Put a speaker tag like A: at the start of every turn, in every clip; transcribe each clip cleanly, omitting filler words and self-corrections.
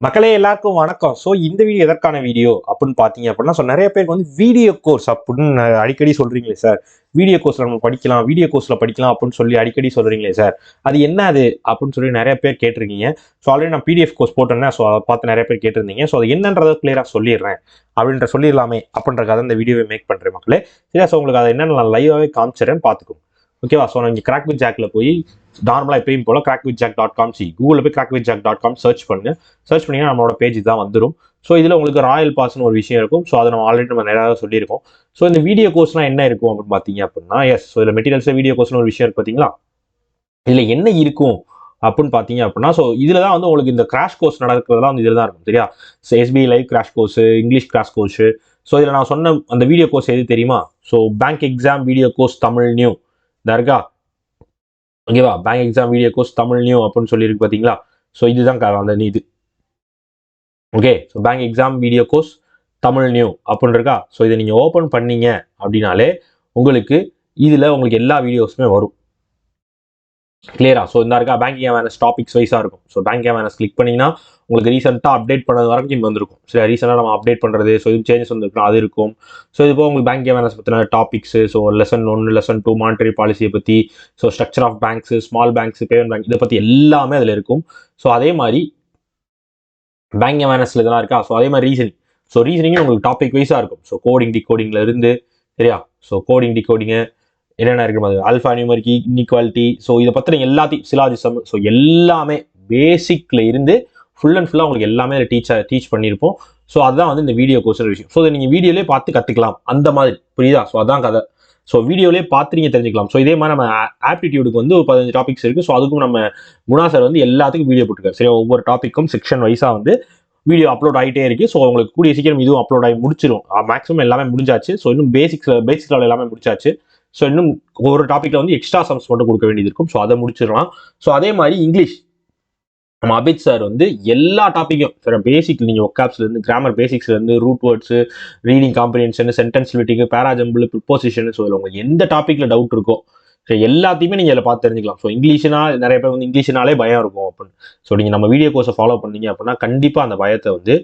A: மக்களே எல்லாருக்கும் வணக்கம். ஸோ இந்த வீடியோ எதற்கான வீடியோ அப்படின்னு பார்த்தீங்க அப்படின்னா, நிறைய பேருக்கு வந்து வீடியோ கோர்ஸ் அப்படின்னு அடிக்கடி சொல்றீங்களே சார், வீடியோ கோர்ஸ்ல நம்ம படிக்கலாம், வீடியோ கோர்ஸ்ல படிக்கலாம் அப்படின்னு சொல்லி அடிக்கடி சொல்றீங்களே சார், அது என்ன அது அப்படின்னு சொல்லி நிறைய பேர் கேட்டிருக்கீங்க. ஸோ ஆல்ரெடி நான் பிடிஎஃப் கோர்ஸ் போட்டிருந்தேன். ஸோ அதை பார்த்து நிறைய பேர் கேட்டிருந்தீங்க. ஸோ அது என்னன்றதை கிளியராக சொல்லிடுறேன் அப்படின்ற சொல்லிடலாமே அப்படின்றக்காக இந்த வீடியோவை மேக் பண்ணுறேன் மக்களே. சரியா? ஸோ உங்களுக்கு அதை என்னென்ன நான் லைவாகவே காமிச்சிடறேன், பார்த்துக்கோங்க. ஓகேவா? ஸோ நீங்கள் கிராக் வித் ஜாக்ல போய் நார்மலாக எப்பயும் போல crackWithJack.com கூகுளில் போய் crackWithJack.com சர்ச் பண்ணுங்க. சர்ச் பண்ணிங்கன்னா நம்மளோட பேஜ் தான் வந்துடும். ஸோ இதில் உங்களுக்கு ராயல் பாஸ்னு ஒரு விஷயம் இருக்கும். ஸோ அதை நம்ம ஆல்ரெடி நம்ம நிறையா சொல்லியிருக்கோம். ஸோ இந்த வீடியோ கோர்ஸ்லாம் என்ன இருக்கும் அப்படின்னு பார்த்தீங்க அப்படின்னா, எஸ், ஸோ இதில் மெட்டீரியல்ஸ் வீடியோ கோர்ஸ்னு ஒரு விஷயம் இருக்கு பார்த்தீங்களா, இதில் என்ன இருக்கும் அப்படின்னு பார்த்தீங்க அப்படின்னா, ஸோ இதில் தான் வந்து உங்களுக்கு இந்த கிராஷ் கோர்ஸ் நடக்கிறதுலாம் வந்து இதில் தான் இருக்கும். சரியா? So SBI live crash course, English crash course. So இதில் நான் சொன்ன அந்த வீடியோ கோர்ஸ் எது தெரியுமா? So bank exam video course Tamil new இதா இருக்கா? ஓகேவா? Bank exam video course Tamil new அப்படின்னு சொல்லியிருக்கு பார்த்தீங்களா? ஸோ இதுதான் அந்த இது. Okay, so bank exam video course Tamil new அப்படின்னு இருக்கா? ஸோ இதை நீங்கள் ஓப்பன் பண்ணீங்க அப்படின்னாலே உங்களுக்கு இதில் உங்களுக்கு எல்லா வீடியோஸுமே வரும். கிளியரா? ஸோ இந்த இருக்கா பேங்கிங் அவேர்னஸ் டாபிக்ஸ் வைஸாக இருக்கும். ஸோ பேங்கிங் அவேர்னஸ் கிளிக் பண்ணிங்கன்னா உங்களுக்கு ரீசெண்டாக அப்டேட் பண்ணது வரைக்கும் இங்கே வந்திருக்கும். சரி, ரீசெண்டாக நம்ம அப்டேட் பண்ணுறது, ஸோ இது சேஞ்சஸ் வந்துருக்கும், அது இருக்கும். ஸோ இது போக உங்களுக்கு பேங்கிங் அவேர்னஸ் பற்றின topics, so lesson 1 lesson 2 monetary பாலிசியை பற்றி, so structure of banks, small banks, payment bank, இதை பற்றி எல்லாமே அதில் இருக்கும். ஸோ அதே மாதிரி பேங்கிங் அவேர்னஸில் இதெல்லாம் இருக்கா? ஸோ அதே மாதிரி ரீசனிங். ஸோ ரீசனிங்கும் உங்களுக்கு டாபிக் வைஸாக இருக்கும். ஸோ கோடிங் டிகோடிங்கில் இருந்து, சரியா? ஸோ கோடிங் டிகோடிங்கு என்னென்ன இருக்குது, ஆல்ஃபா நியூமரிக், இன்இக்வாலிட்டி, ஸோ இதை பற்றி எல்லாத்தையும் சிலாஜிசம், ஸோ எல்லாமே பேசிக்ல இருந்து ஃபுல் அண்ட் ஃபுல்லாக உங்களுக்கு எல்லாமே டீச் பண்ணியிருப்போம். ஸோ அதுதான் வந்து இந்த வீடியோ கோர்ஸ் விஷயம். ஸோ இதை நீங்கள் வீடியோலேயே பார்த்து கற்றுக்கலாம், அந்த மாதிரி. புரியுதா? ஸோ அதான் கதை. ஸோ வீடியோலேயே பார்த்து நீங்கள் தெரிஞ்சுக்கலாம். ஸோ இதே மாதிரி நம்ம ஆப்டிடியூடுக்கு வந்து ஒரு 15 டாபிக்ஸ் இருக்குது. ஸோ அதுக்கும் நம்ம குணா சார் வந்து எல்லாத்துக்கும் வீடியோ போட்டுருக்காரு. சரி, ஒவ்வொரு டாப்பிக்கும் செக்ஷன் வைஸாக வந்து வீடியோ அப்லோட் ஆகிட்டே இருக்கு. ஸோ உங்களுக்கு கூடிய சீக்கிரம் இதுவும் அப்லோட் ஆகி முடிச்சிடும். மேக்ஸிமம் எல்லாமே முடிஞ்சாச்சு. ஸோ இன்னும் பேசிக் லெவல் எல்லாமே முடிச்சாச்சு. ஸோ இன்னும் ஒரு டாப்பிக்கில் வந்து எக்ஸ்ட்ரா சம்ஸ் மட்டும் கொடுக்க வேண்டியது இருக்கும். ஸோ அதை முடிச்சிடலாம். ஸோ அதே மாதிரி இங்கிலீஷ் நம்ம அபித் சார் வந்து எல்லா டாப்பிக்கும் பேசிக், நீங்கள் ஒக்காப்ஸ்லேருந்து கிராமர் பேசிக்ஸ்லேருந்து root words, reading comprehension, sentence fitting, para jumble, preposition, so உங்களுக்கு எந்த டாப்பிக்கில் டவுட் இருக்கோ ஸோ எல்லாத்தையுமே நீங்கள் இதில் பார்த்து தெரிஞ்சுக்கலாம். ஸோ இங்கிலீஷ்னா நிறைய பேர் வந்து இங்கிலீஷ்னாலே பயம் இருக்கும் அப்படின்னு. ஸோ நீங்கள் நம்ம வீடியோ கோர்ஸை ஃபாலோ பண்ணீங்க அப்படின்னா கண்டிப்பாக அந்த பயத்தை வந்து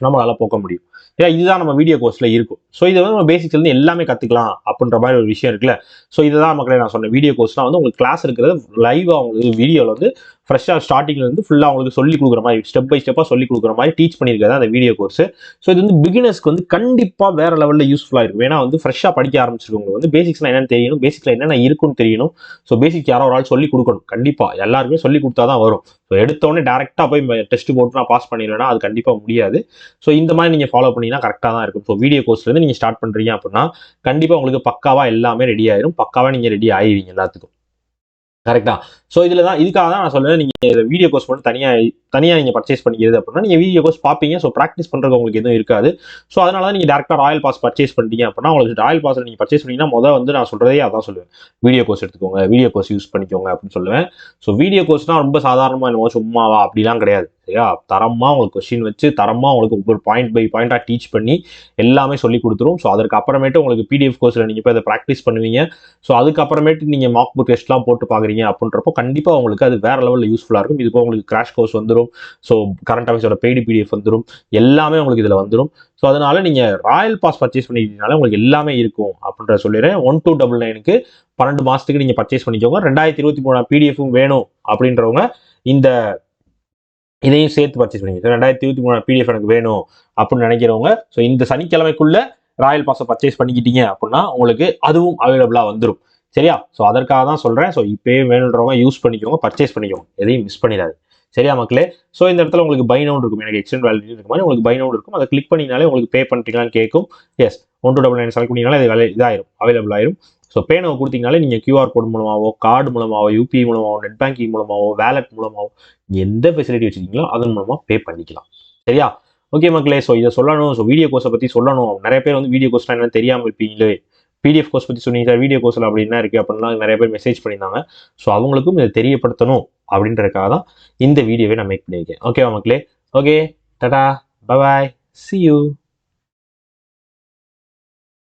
A: நம்மளால போக்க முடியும். ஏன்னா இதுதான் நம்ம வீடியோ கோர்ஸ்ல இருக்கும். ஸோ இதை வந்து நம்ம பேசிக்ஸ்லேருந்து எல்லாமே கற்றுக்கலாம் அப்படின்ற மாதிரி ஒரு விஷயம் இருக்குல்ல. ஸோ இதுதான் மக்களே நான் சொன்னேன். வீடியோ கோர்ஸ்லாம் வந்து உங்களுக்கு கிளாஸ் இருக்கிறது லைவாக உங்களுக்கு வீடியோவில் வந்து ஃப்ரெஷ்ஷாக ஸ்டார்டிங்லேருந்து ஃபுல்லாக உங்களுக்கு சொல்லிக் கொடுக்குற மாதிரி, ஸ்டெப் பை ஸ்டெப்பாக சொல்லிக் கொடுக்குற மாதிரி டீச் பண்ணியிருக்காது அந்த வீடியோ கோர்ஸ். ஸோ இது வந்து பிகினர்ஸ்க்கு வந்து கண்டிப்பாக வேற லெவலில் யூஸ்ஃபுல்லாக இருக்கும். ஏன்னா வந்து ஃப்ரெஷ்ஷாக படிக்க ஆரம்பிச்சிருக்கவங்க வந்து பேசிக்ஸ்லாம் என்னென்னு தெரியணும், பேசிக்ஸில் என்னென்ன இருக்குன்னு தெரியணும். ஸோ பேசிக்ஸ் யாரோ ஒரு ஆள் சொல்லிக் கொடுக்கணும். கண்டிப்பாக எல்லாருக்குமே சொல்லிக் கொடுத்தா தான் வரும். ஸோ எடுத்தோடனே டேரெக்டாக போய் டெஸ்ட் போட்டு நான் பாஸ் பண்ணிடுவேன்னா அது கண்டிப்பாக முடியாது. ஸோ இந்த மாதிரி நீங்கள் ஃபாலோ பண்ணீங்கன்னா கரெக்டாக தான் இருக்கும். ஸோ வீடியோ கோர்ஸ்லேருந்து நீங்கள் ஸ்டார்ட் பண்ணுறீங்க அப்படின்னா கண்டிப்பாக உங்களுக்கு பக்காவாக எல்லாமே ரெடி ஆயிரும். பக்காவாக நீங்கள் ரெடி ஆயிடுவீங்க எல்லாத்துக்கும். கரெக்டா? ஸோ இதில் தான் இதுக்காக தான் நான் சொல்லுவேன், நீங்கள் வீடியோ கோர்ஸ் மட்டும் தனியாக நீங்கள் பர்ச்சேஸ் பண்ணிக்கிறது அப்படின்னா நீங்கள் வீடியோ கோர்ஸ் பார்ப்பீங்க. ஸோ ப்ராக்டிஸ் பண்ணுறதுக்கு உங்களுக்கு எதுவும் இருக்காது. ஸோ அதனால தான் நீங்கள் டேரெக்டாக ராயல் பாஸ் பர்ச்சேஸ் பண்ணிட்டீங்க அப்படின்னா உங்களுக்கு ராயல் பாஸ் நீங்கள் பர்ச்சேஸ் பண்ணிங்கன்னா வந்து நான் சொல்கிறதே அதான் சொல்லுவேன். வீடியோ கோர்ஸ் எடுத்துக்கோங்க, வீடியோ கோர்ஸ் யூஸ் பண்ணிக்கோங்க அப்படின்னு சொல்லுவேன். ஸோ வீடியோ கோர்ஸ்னால் ரொம்ப சாதாரணமாக என்னமோ சும்மாவா அப்படிலாம் கிடையாது. சரியா? தரமாக உங்களுக்கு கொஸ்டின் வச்சு தரமாக உங்களுக்கு ஒவ்வொரு பாயிண்ட் பை பாயிண்டாக டீச் பண்ணி எல்லாமே சொல்லி கொடுத்துரும். ஸோ அதற்கு அப்புறமேட்டு உங்களுக்கு பிடிஎஃப் கோர்ஸில் நீங்கள் போய் அதை ப்ராக்டிஸ் பண்ணுவீங்க. ஸோ அதுக்கப்புறமேட்டு நீங்கள் மார்க் புக் டெஸ்ட்லாம் போட்டு பார்க்குறீங்க அப்படின்றப்போ கண்டிப்பாக உங்களுக்கு அது வேற லெவலில் யூஸ்ஃபுல்லாக இருக்கும். இது போக உங்களுக்கு கிராஷ் கோர்ஸ் வந்துடும். ஸோ கரண்ட் அஃபேர்ஸோட பெய்டு பிடிஎஃப் வந்துடும். எல்லாமே உங்களுக்கு இதில் வந்துடும். ஸோ அதனால நீங்கள் ராயல் பாஸ் பர்ச்சேஸ் பண்ணிட்டீங்கனால உங்களுக்கு எல்லாமே இருக்கும் அப்படின்ற சொல்லிடுறேன். 1299க்கு 12 மாதத்துக்கு நீங்கள் பர்ச்சேஸ் பண்ணிக்கோங்க. 2023 பிடிஎஃப்பும் வேணும் அப்படின்றவங்க இதையும் சேர்த்து பர்ச்சேஸ் பண்ணிங்க. 2023 பிடிஎஃப் எனக்கு வேணும் அப்படின்னு நினைக்கிறவங்க ஸோ இந்த சனிக்கிழமைக்குள்ள ராயல் பாஸை பர்ச்சேஸ் பண்ணிக்கிட்டீங்க அப்படின்னா உங்களுக்கு அதுவும் அவைலபிளாக வந்துடும். சரியா? ஸோ அதற்காக தான் சொல்கிறேன். ஸோ இப்போயே வேணுன்றவங்க யூஸ் பண்ணிக்கோங்க, பர்ச்சேஸ் பண்ணிக்கோங்க, எதையும் மிஸ் பண்ணிடாது. சரியா மக்களே? ஸோ இந்த இடத்துல உங்களுக்கு பை நவுன் இருக்கும். எனக்கு எக்ஸ்டெண்ட் வேலிடிட்டி இருக்க மாதிரி உங்களுக்கு பை நவுன் இருக்கும். அதை கிளிக் பண்ணினாலே உங்களுக்கு பே பண்ணிட்டீங்களான்னு கேட்கும். எஸ், 1299 செலக்ட் பண்ணிங்கனாலே இது இதாயிரும், அவைலபிள் ஆயிரும். ஸோ பே நவ் கொடுத்தீங்கனாலே நீங்கள் கியூஆர் கோட் மூலமாகவோ, கார்டு மூலமாகவோ, யூபிஐ மூலமாகவோ, நெட் பேங்கிங் மூலமாகவோ, வேலட் மூலமாகவோ எந்த ஃபெசிலிட்டி வச்சுருக்கீங்களோ அதன் மூலமாக பே பண்ணிக்கலாம். சரியா? ஓகே மக்களே, ஸோ இதை சொல்லணும். ஸோ வீடியோ கோர்ஸை பற்றி சொல்லணும். நிறைய பேர் வந்து வீடியோ கோர்ஸ்லாம் என்ன தெரியாமல் இருப்பீங்களே, பிடிஎஃப் கோர்ஸ் பற்றி சொன்னீங்க சார், வீடியோ கோர்ஸில் அப்படி என்ன இருக்குது அப்படின்னா நிறைய பேர் மெசேஜ் பண்ணியிருந்தாங்க. ஸோ அவங்களுக்கும் இதை தெரியப்படுத்தணும் அப்படின்றதுக்காக தான் இந்த வீடியோவை நான் மேக் பண்ணியிருக்கேன். ஓகேவா மக்களே? Okay, Tata, bye bye, see you.